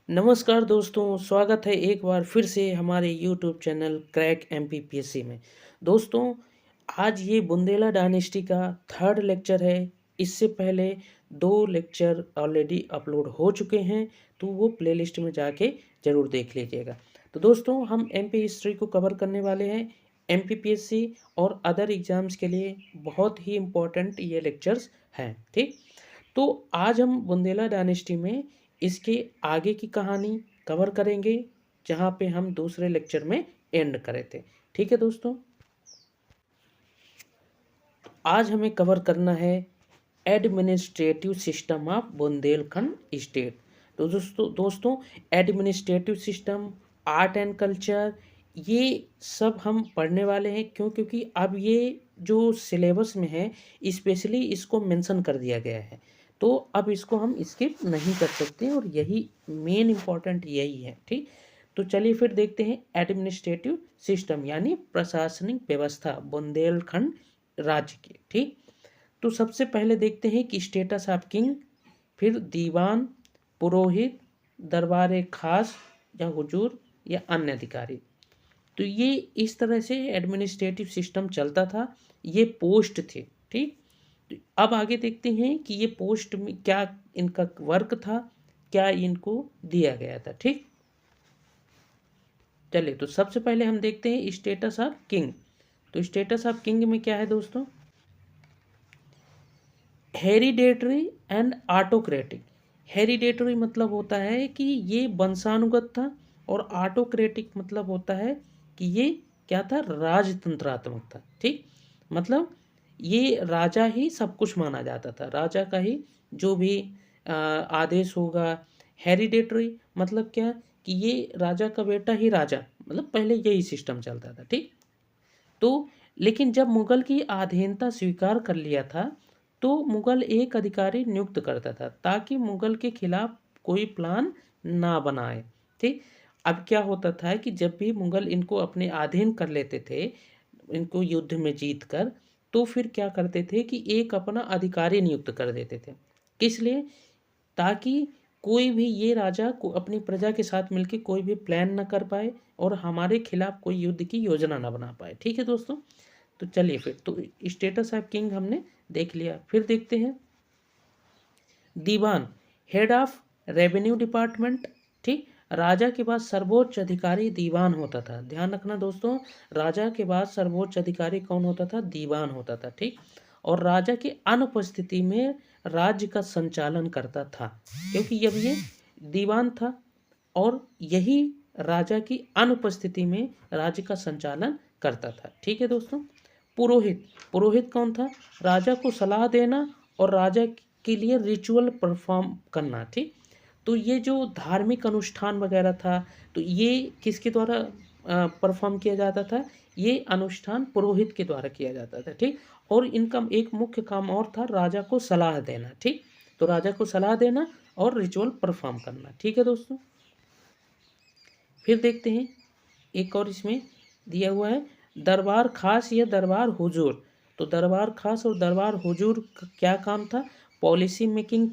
नमस्कार दोस्तों, स्वागत है एक बार फिर से हमारे यूट्यूब चैनल क्रैक एमपीपीएससी में। दोस्तों, आज ये बुंदेला डायनेस्टी का थर्ड लेक्चर है। इससे पहले 2 लेक्चर ऑलरेडी अपलोड हो चुके हैं, तो वो प्लेलिस्ट में जाके ज़रूर देख लीजिएगा। तो दोस्तों, हम एमपी हिस्ट्री को कवर करने वाले हैं। एमपीपीएससी और अदर एग्ज़ाम्स के लिए बहुत ही इम्पोर्टेंट ये लेक्चर्स हैं, ठीक? तो आज हम बुंदेला डायनेस्टी में इसके आगे की कहानी कवर करेंगे, जहाँ पे हम दूसरे लेक्चर में एंड करे थे। ठीक है दोस्तों, आज हमें कवर करना है administrative system of Bundelkhand state. तो दोस्तों administrative system, art and culture, ये सब हम पढ़ने वाले हैं। क्योंकि अब ये जो सिलेबस में है, स्पेशली इसको मेंशन कर दिया गया है, तो अब इसको हम स्किप नहीं कर सकते और यही मेन इम्पॉर्टेंट यही है। ठीक, तो चलिए फिर देखते हैं एडमिनिस्ट्रेटिव सिस्टम यानी प्रशासनिक व्यवस्था बुंदेलखंड राज्य की। ठीक, तो सबसे पहले देखते हैं कि स्टेटस ऑफ किंग, फिर दीवान, पुरोहित, दरबार खास या हुजूर या अन्य अधिकारी। तो ये इस तरह से एडमिनिस्ट्रेटिव सिस्टम चलता था, ये पोस्ट थे। ठीक, तो अब आगे देखते हैं कि ये पोस्ट में क्या इनका वर्क था, क्या इनको दिया गया था। ठीक, चलिए तो सबसे पहले हम देखते हैं स्टेटस ऑफ किंग। तो स्टेटस ऑफ किंग में क्या है दोस्तों, हेरिडेटरी एंड ऑटोक्रेटिक। हेरिडेटरी मतलब होता है कि ये वंशानुगत था, और ऑटोक्रेटिक मतलब होता है कि ये क्या था, राजतंत्रात्मक था। ठीक, मतलब ये राजा ही सब कुछ माना जाता था, राजा का ही जो भी आदेश होगा। हेरिडेटरी मतलब क्या कि ये राजा का बेटा ही राजा, मतलब पहले यही सिस्टम चलता था। ठीक, तो लेकिन जब मुगल की अधीनता स्वीकार कर लिया था, तो मुगल एक अधिकारी नियुक्त करता था ताकि मुगल के खिलाफ कोई प्लान ना बनाए। ठीक, अब क्या होता था कि जब भी मुगल इनको अपने अधीन कर लेते थे, इनको युद्ध में जीत कर, तो फिर क्या करते थे कि एक अपना अधिकारी नियुक्त कर देते थे। किस लिए, ताकि कोई भी ये राजा को अपनी प्रजा के साथ मिलकर कोई भी प्लान ना कर पाए और हमारे खिलाफ कोई युद्ध की योजना ना बना पाए। ठीक है दोस्तों, तो चलिए फिर तो स्टेटस ऑफ किंग हमने देख लिया। फिर देखते हैं दीवान, हेड ऑफ रेवेन्यू डिपार्टमेंट। ठीक, राजा के पास सर्वोच्च अधिकारी दीवान होता था। ध्यान रखना दोस्तों, राजा के बाद सर्वोच्च अधिकारी कौन होता था, दीवान होता था। ठीक, और राजा की अनुपस्थिति में राज्य का संचालन करता था, क्योंकि जब ये दीवान था और यही राजा की अनुपस्थिति में राज्य का संचालन करता था। ठीक है दोस्तों, पुरोहित, पुरोहित कौन था, राजा को सलाह देना और राजा के लिए रिचुअल परफॉर्म करना। ठीक, तो ये जो धार्मिक अनुष्ठान वगैरह था, तो ये किसके द्वारा परफॉर्म किया जाता था, ये अनुष्ठान पुरोहित के द्वारा किया जाता था। ठीक, और इनका एक मुख्य काम और था, राजा को सलाह देना। ठीक, तो राजा को सलाह देना और रिचुअल परफॉर्म करना। ठीक है दोस्तों, फिर देखते हैं एक और इसमें दिया हुआ है दरबार खास या दरबार हुजूर। तो दरबार खास और दरबार हुजूर का क्या काम था, पॉलिसी मेकिंग,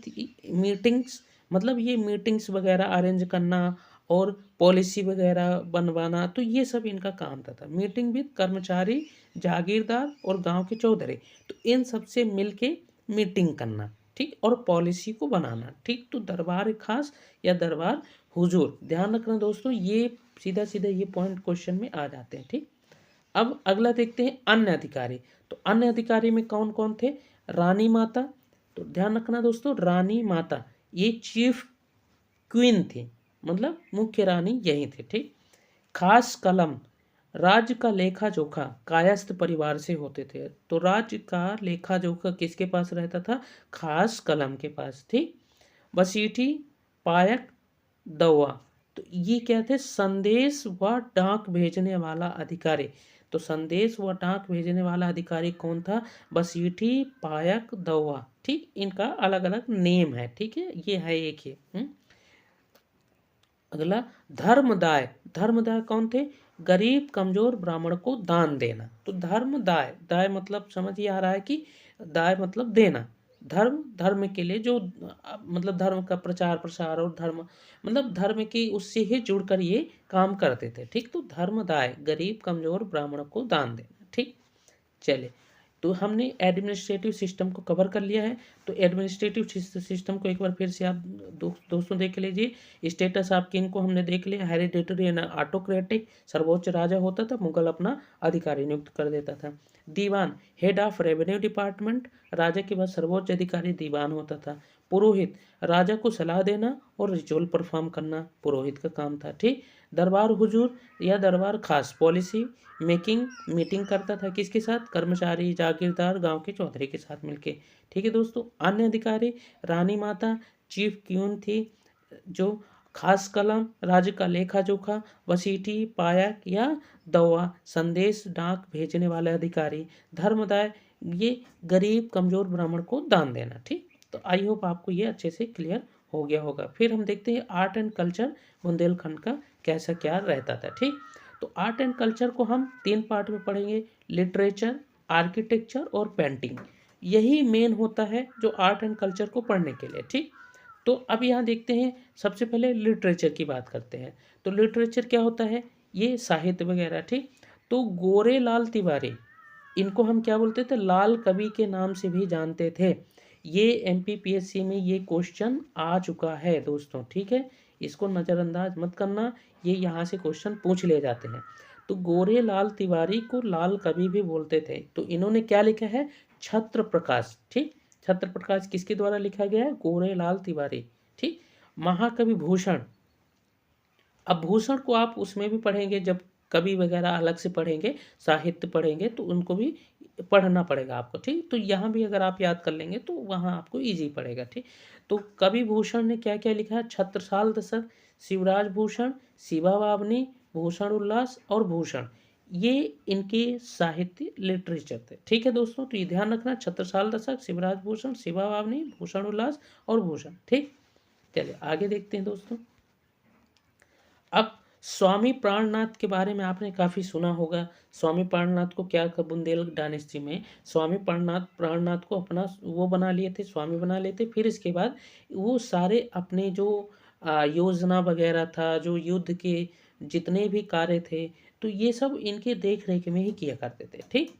मीटिंग्स, मतलब ये मीटिंग्स वगैरह अरेंज करना और पॉलिसी वगैरह बनवाना, तो ये सब इनका काम था। मीटिंग विद कर्मचारी, जागीरदार और गांव के चौधरी, तो इन सब से मिल के मीटिंग करना। ठीक, और पॉलिसी को बनाना। ठीक, तो दरबार खास या दरबार हुजूर, ध्यान रखना दोस्तों, ये सीधा सीधा ये पॉइंट क्वेश्चन में आ जाते हैं। ठीक, अब अगला देखते हैं अन्य अधिकारी। तो अन्य अधिकारी में कौन कौन थे, रानी माता, तो ध्यान रखना दोस्तों, रानी माता ये चीफ क्वीन थी, मतलब मुख्य रानी यही थे। ठीक, खास कलम, राज्य का लेखा जोखा कायस्थ परिवार से होते थे, तो राज्य का लेखा जोखा किसके पास रहता था, खास कलम के पास। ठीक, बसीठी, पायक, दवा, तो ये क्या थे, संदेश व डाक भेजने वाला अधिकारी। तो संदेश व डाक भेजने वाला अधिकारी कौन था, बसीठी, पायक, दवा। ठीक, इनका अलग अलग नेम है। ठीक है, ये है एक ही। अगला धर्मदाय, धर्मदाय कौन थे, गरीब कमजोर ब्राह्मण को दान देना। तो धर्मदाय, दाय मतलब समझ ही आ रहा है कि दाय मतलब देना, धर्म के लिए जो मतलब धर्म का प्रचार प्रसार और धर्म मतलब धर्म की उससे ही जुड़कर ये काम करते थे। ठीक, तो धर्मदाय गरीब कमजोर ब्राह्मणों को दान देना। ठीक, चलिए, तो हमने एडमिनिस्ट्रेटिव सिस्टम को कवर कर लिया है। तो एडमिनिस्ट्रेटिव सिस्टम को एक बार फिर से आप दोस्तों देख लीजिए। स्टेटस ऑफ किंग को हमने देख लिया, हेरिडेटरी एंड ऑटोक्रेटिक, सर्वोच्च राजा होता था, मुगल अपना अधिकारी नियुक्त कर देता था। दीवान, हेड ऑफ रेवेन्यू डिपार्टमेंट, राजा के बाद सर्वोच्च अधिकारी दीवान होता था। पुरोहित, राजा को सलाह देना और रिचुअल परफॉर्म करना पुरोहित का काम था। ठीक, दरबार हुजूर या दरबार खास पॉलिसी मेकिंग मीटिंग करता था, किसके साथ, कर्मचारी जागीरदार गांव के चौधरी के साथ मिलके। ठीक है दोस्तों, अन्य अधिकारी, रानी माता चीफ क्यून थी, जो खास कलम राज्य का लेखा जोखा, वसीटी पायक या दवा संदेश डाक भेजने वाले अधिकारी। धर्मदाय, ये गरीब कमजोर ब्राह्मण को दान देना। ठीक, तो आई होप आपको ये अच्छे से क्लियर हो गया होगा। फिर हम देखते हैं आर्ट एंड कल्चर बुंदेलखंड का कैसा क्या रहता था। ठीक, तो आर्ट एंड कल्चर को हम 3 पार्ट में पढ़ेंगे, लिटरेचर, आर्किटेक्चर और पेंटिंग। यही मेन होता है जो आर्ट एंड कल्चर को पढ़ने के लिए। ठीक, तो अब यहाँ देखते हैं, सबसे पहले लिटरेचर की बात करते हैं। तो लिटरेचर क्या होता है, ये साहित्य वगैरह। ठीक, तो गोरे लाल तिवारी, इनको हम क्या बोलते थे, लाल कवि के नाम से भी जानते थे। ये एमपीपीएससी में ये क्वेश्चन आ चुका है दोस्तों। ठीक है, इसको नज़रअंदाज मत करना, ये यहाँ से क्वेश्चन पूछ ले जाते हैं। तो गोरे लाल तिवारी को लाल कवि भी बोलते थे। तो इन्होंने क्या लिखा है, छत्र प्रकाश। ठीक, छत्र प्रकाश किसके द्वारा लिखा गया है, गोरे लाल तिवारी। ठीक, महाकवि भूषण, अब भूषण को आप उसमें भी पढ़ेंगे, जब कवि वगैरह अलग से पढ़ेंगे, साहित्य पढ़ेंगे, तो उनको भी पढ़ना पड़ेगा आपको। ठीक, तो यहाँ भी अगर आप याद कर लेंगे तो वहाँ आपको इजी पड़ेगा। ठीक, तो कवि भूषण ने क्या क्या लिखा है, छत्रसाल दशक, शिवराज भूषण, शिवा बावनी, भूषण उल्लास और भूषण, ये इनके साहित्य लिटरेचर थे। ठीक है दोस्तों, तो ये ध्यान रखना, छत्रसाल दशक, शिवराज भूषण, शिवा बावनी, भूषण उल्लास और भूषण। ठीक, चलिए आगे देखते हैं दोस्तों। अब स्वामी प्राणनाथ के बारे में आपने काफ़ी सुना होगा। स्वामी प्राणनाथ को क्या बुंदेल डायनेस्टी में स्वामी प्राणनाथ को अपना वो बना लिए थे, स्वामी बना लिए थे। फिर इसके बाद वो सारे अपने जो योजना वगैरह था, जो युद्ध के जितने भी कार्य थे, तो ये सब इनके देख रेख में ही किया करते थे। ठीक,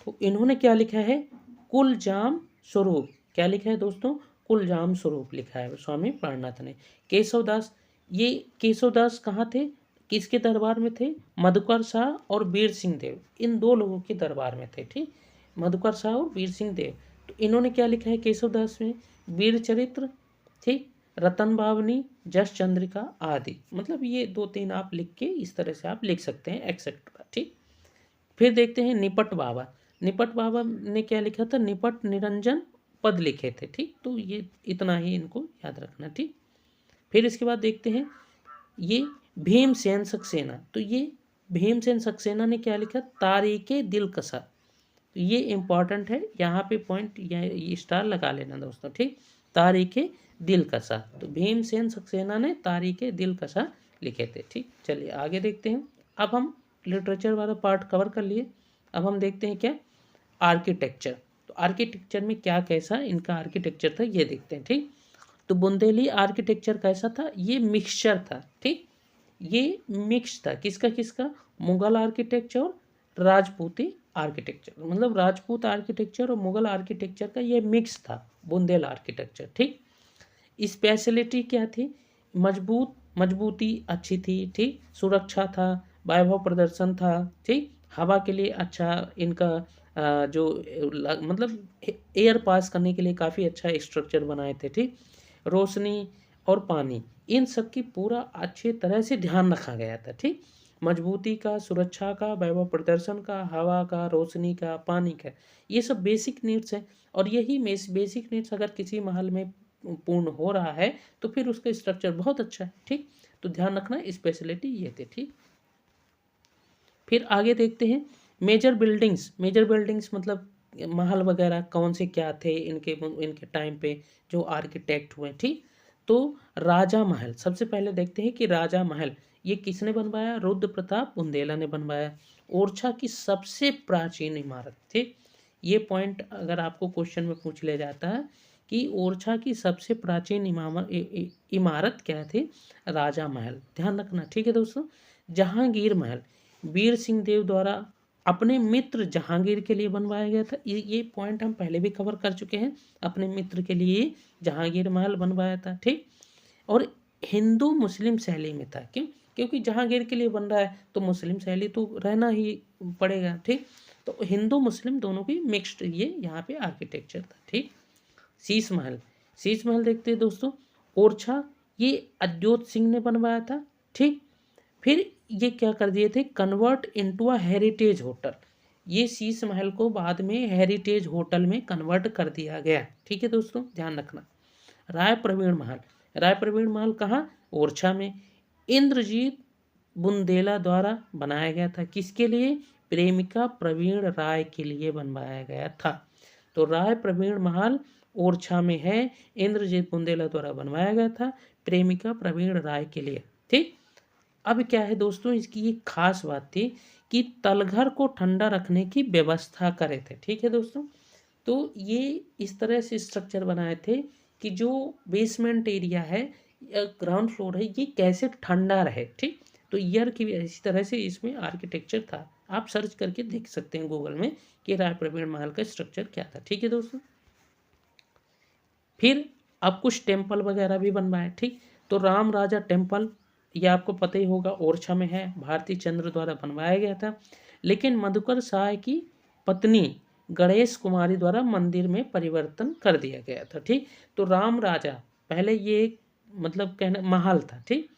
तो इन्होंने क्या लिखा है, कुलजाम स्वरूप, क्या लिखा है दोस्तों, कुलजाम स्वरूप लिखा है स्वामी प्राणनाथ ने। केशवदास, ये केशवदास कहाँ थे, किसके दरबार में थे, मधुकर शाह और वीर सिंह देव, इन 2 लोगों के दरबार में थे। ठीक, मधुकर शाह और वीर सिंह देव। तो इन्होंने क्या लिखा है केशवदास में, वीर चरित्र, ठीक, रतन बावनी, जस चंद्रिका आदि। मतलब ये 2-3 आप लिख के इस तरह से आप लिख सकते हैं एक्सेट्रा। ठीक, फिर देखते हैं निपट बाबा। निपट बाबा ने क्या लिखा था, निपट निरंजन पद लिखे थे। ठीक, तो ये इतना ही इनको याद रखना। ठीक, फिर इसके बाद देखते हैं ये भीमसेन सक्सेना। तो ये भीमसेन सक्सेना ने क्या लिखा, तारीके दिल कसा। तो ये इंपॉर्टेंट है, यहाँ पे पॉइंट ये स्टार लगा लेना दोस्तों। ठीक, तारीके दिल कसा, तो भीमसेन सक्सेना ने तारीके दिल कसा लिखे थे। ठीक, चलिए आगे देखते हैं। अब हम लिटरेचर वाला पार्ट कवर कर लिए। अब हम देखते हैं क्या, आर्किटेक्चर। तो आर्किटेक्चर में क्या कैसा इनका आर्किटेक्चर था ये देखते हैं। ठीक, तो बुंदेली आर्किटेक्चर कैसा था, ये मिक्सचर था। ठीक, ये मिक्स था किसका किसका, मुगल आर्किटेक्चर और राजपूती आर्किटेक्चर, मतलब राजपूत आर्किटेक्चर और मुगल आर्किटेक्चर का ये मिक्स था बुंदेल आर्किटेक्चर। ठीक, स्पेशलिटी क्या थी, मजबूती अच्छी थी। ठीक, सुरक्षा था, वैभव प्रदर्शन था। ठीक, हवा के लिए अच्छा इनका जो मतलब एयर पास करने के लिए काफ़ी अच्छा स्ट्रक्चर बनाए थे। ठीक, रोशनी और पानी, इन सब की पूरा अच्छे तरह से ध्यान रखा गया था। ठीक, मजबूती का, सुरक्षा का, वैभव प्रदर्शन का, हवा का, रोशनी का, पानी का, ये सब बेसिक नीड्स हैं। और यही बेसिक नीड्स अगर किसी महल में पूर्ण हो रहा है तो फिर उसका स्ट्रक्चर बहुत अच्छा है। ठीक, तो ध्यान रखना स्पेशलिटी ये थे। ठीक, फिर आगे देखते हैं मेजर बिल्डिंग्स मतलब महल वगैरह कौन से क्या थे इनके टाइम पे जो आर्किटेक्ट हुए। ठीक, तो राजा महल सबसे पहले देखते हैं कि राजा महल ये किसने बनवाया, रुद्र प्रताप बुंदेला ने बनवाया। ओरछा की सबसे प्राचीन इमारत थी, ये पॉइंट अगर आपको क्वेश्चन में पूछ लिया जाता है कि ओरछा की सबसे प्राचीन इमारत क्या थी? राजा महल। ध्यान रखना, ठीक है दोस्तों। जहांगीर महल वीर सिंह देव द्वारा अपने मित्र जहांगीर के लिए बनवाया गया था। ये पॉइंट हम पहले भी कवर कर चुके हैं। अपने मित्र के लिए जहांगीर महल बनवाया था, ठीक। और हिंदू मुस्लिम शैली में था। क्यों? क्योंकि जहांगीर के लिए बन रहा है तो मुस्लिम शैली तो रहना ही पड़ेगा, ठीक। तो हिंदू मुस्लिम दोनों की मिक्स्ड ये यहाँ पे आर्किटेक्चर था, ठीक। शीश महल, शीश महल देखते हैं दोस्तों। ओरछा ये अद्योत सिंह ने बनवाया था, ठीक। फिर ये क्या कर दिए थे? Convert into a heritage hotel. ये शीश महल को बाद में हेरिटेज होटल में कन्वर्ट कर दिया गया, ठीक है दोस्तों, ध्यान रखना। राय प्रवीण महल, राय प्रवीण महल कहाँ? ओरछा में। इंद्रजीत बुंदेला द्वारा बनाया गया था। किसके लिए? प्रेमिका प्रवीण राय के लिए बनवाया गया था। तो राय प्रवीण महल ओरछा में है, इंद्रजीत बुंदेला द्वारा बनवाया गया था प्रेमिका प्रवीण राय के लिए, ठीक। अब क्या है दोस्तों, इसकी एक खास बात थी कि तलघर को ठंडा रखने की व्यवस्था करे थे, ठीक है दोस्तों। तो ये इस तरह से स्ट्रक्चर बनाए थे कि जो बेसमेंट एरिया है या ग्राउंड फ्लोर है ये कैसे ठंडा रहे, ठीक। तो ईयर की इसी तरह से इसमें आर्किटेक्चर था। आप सर्च करके देख सकते हैं गूगल में कि राय प्रवीण महल का स्ट्रक्चर क्या था, ठीक है दोस्तों। फिर अब कुछ टेम्पल वगैरह भी बनवाए, ठीक। तो राम राजा टेम्पल ये आपको पता ही होगा ओरछा में है, भारती चंद्र द्वारा बनवाया गया था। लेकिन मधुकर शाह की पत्नी गणेश कुमारी द्वारा मंदिर में परिवर्तन कर दिया गया था, ठीक। तो राम राजा पहले ये मतलब कहना महल था, ठीक,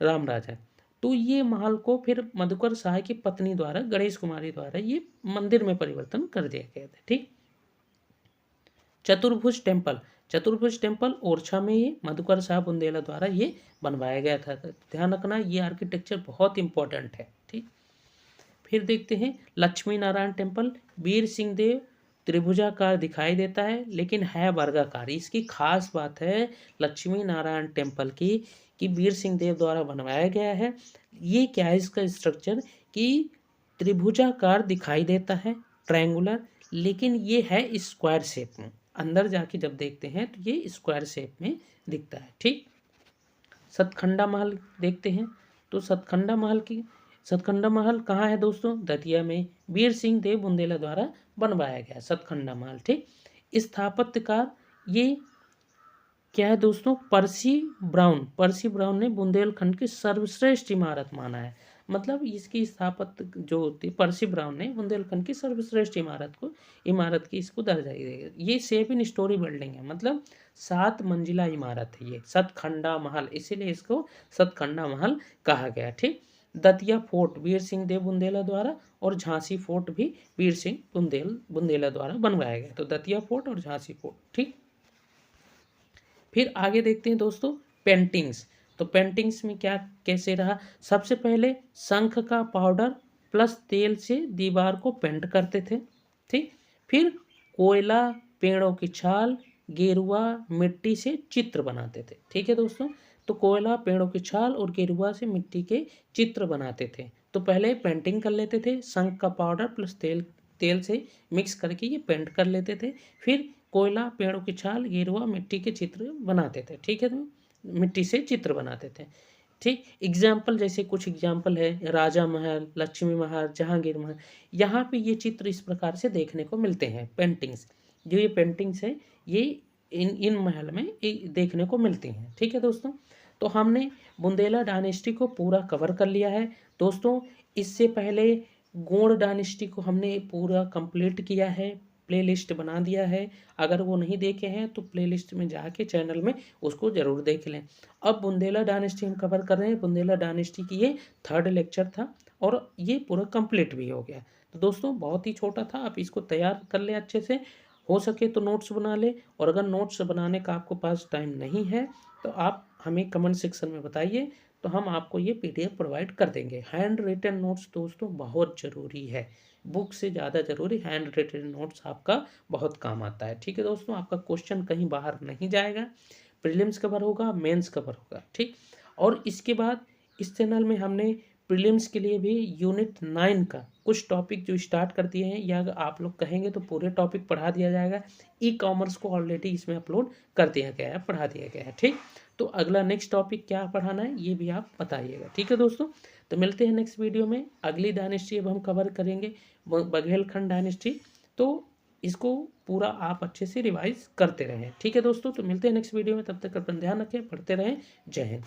राम राजा। तो ये महल को फिर मधुकर शाह की पत्नी द्वारा गणेश कुमारी द्वारा ये मंदिर में परिवर्तन कर दिया गया था, ठीक। चतुर्भुज टेम्पल, चतुर्भुज टेम्पल ओरछा में ये मधुकर शाह बुंदेला द्वारा ये बनवाया गया था। ध्यान रखना ये आर्किटेक्चर बहुत इंपॉर्टेंट है, ठीक। फिर देखते हैं लक्ष्मी नारायण टेम्पल, वीर सिंह देव त्रिभुजाकार दिखाई देता है लेकिन है वर्गाकार। इसकी खास बात है लक्ष्मी नारायण टेम्पल की कि वीर सिंह देव द्वारा बनवाया गया है। ये क्या है इसका स्ट्रक्चर कि त्रिभुजाकार दिखाई देता है, ट्रायंगुलर, लेकिन ये है स्क्वायर शेप में। अंदर जाके जब देखते हैं तो ये स्क्वायर शेप में दिखता है, ठीक। सतखंडा महल देखते हैं। तो सतखंडा महल कहाँ है दोस्तों? दतिया में। वीर सिंह देव बुंदेला द्वारा बनवाया गया सतखंडा महल, ठीक। स्थापत्यकार ये क्या है दोस्तों? पर्सी ब्राउन ने बुंदेलखंड की सर्वश्रेष्ठ इमारत माना है। मतलब इसकी स्थापत्य जो होती पर्सी ब्राउन ने बुंदेलखंड की सर्वश्रेष्ठ इमारत की इसको दर्जा देगा। ये 7 स्टोरी बिल्डिंग है, मतलब 7 मंजिला इमारत है ये सतखंडा महल, इसीलिए इसको सतखंडा महल कहा गया, ठीक। दतिया फोर्ट वीर सिंह देव बुंदेला द्वारा और झांसी फोर्ट भी वीर सिंह बुंदेला द्वारा बनवाया गया। तो दतिया फोर्ट और झांसी फोर्ट, ठीक। फिर आगे देखते हैं दोस्तों पेंटिंग्स। तो पेंटिंग्स में क्या कैसे रहा? सबसे पहले शंख का पाउडर प्लस तेल से दीवार को पेंट करते थे, ठीक। फिर कोयला, पेड़ों की छाल, गेरुआ, मिट्टी से चित्र बनाते थे, ठीक है दोस्तों। तो कोयला, पेड़ों की छाल और गेरुआ से मिट्टी के चित्र बनाते थे। तो पहले पेंटिंग कर लेते थे, शंख का पाउडर प्लस तेल से मिक्स करके ये पेंट कर लेते थे। फिर कोयला, पेड़ों की छाल, गेरुआ, मिट्टी के चित्र बनाते थे, ठीक है। तो मिट्टी से चित्र बनाते थे, ठीक। एग्जाम्पल जैसे कुछ एग्जाम्पल है राजा महल, लक्ष्मी महल, जहांगीर महल। यहाँ पे ये चित्र इस प्रकार से देखने को मिलते हैं। पेंटिंग्स जो ये पेंटिंग्स है ये इन महल में देखने को मिलती हैं, ठीक है दोस्तों। तो हमने बुंदेला डायनेस्टी को पूरा कवर कर लिया है दोस्तों। इससे पहले गोंड डायनेस्टी को हमने पूरा कंप्लीट किया है, प्लेलिस्ट बना दिया है। अगर वो नहीं देखे हैं तो प्लेलिस्ट में जाके चैनल में उसको ज़रूर देख लें। अब बुंदेला डायनेस्टी हम कवर कर रहे हैं। बुंदेला डायनेस्टी की ये 3rd लेक्चर था और ये पूरा कंप्लीट भी हो गया। तो दोस्तों बहुत ही छोटा था, आप इसको तैयार कर लें अच्छे से। हो सके तो नोट्स बना ले, और अगर नोट्स बनाने का आपको पास टाइम नहीं है तो आप हमें कमेंट सेक्शन में बताइए, तो हम आपको ये PDF प्रोवाइड कर देंगे। हैंड रिटन नोट्स दोस्तों बहुत ज़रूरी है, बुक से ज़्यादा ज़रूरी हैंड रिटन नोट्स आपका बहुत काम आता है, ठीक है दोस्तों। आपका क्वेश्चन कहीं बाहर नहीं जाएगा, प्रीलिम्स कवर होगा, मेंस कवर होगा, ठीक। और इसके बाद इस चैनल में हमने प्रीलिम्स के लिए भी यूनिट 9 का कुछ टॉपिक जो स्टार्ट कर दिए हैं, या अगर आप लोग कहेंगे तो पूरे टॉपिक पढ़ा दिया जाएगा। ई कॉमर्स को ऑलरेडी इसमें अपलोड कर दिया गया है, पढ़ा दिया गया है, ठीक। तो अगला नेक्स्ट टॉपिक क्या पढ़ाना है ये भी आप बताइएगा, ठीक है दोस्तों। तो मिलते हैं नेक्स्ट वीडियो में। अगली डायनेस्टी अब हम कवर करेंगे बघेलखंड डायनेस्टी। तो इसको पूरा आप अच्छे से रिवाइज करते रहें, ठीक है दोस्तों। तो मिलते हैं नेक्स्ट वीडियो में, तब तक अपना ध्यान रखें, पढ़ते रहें। जय हिंद।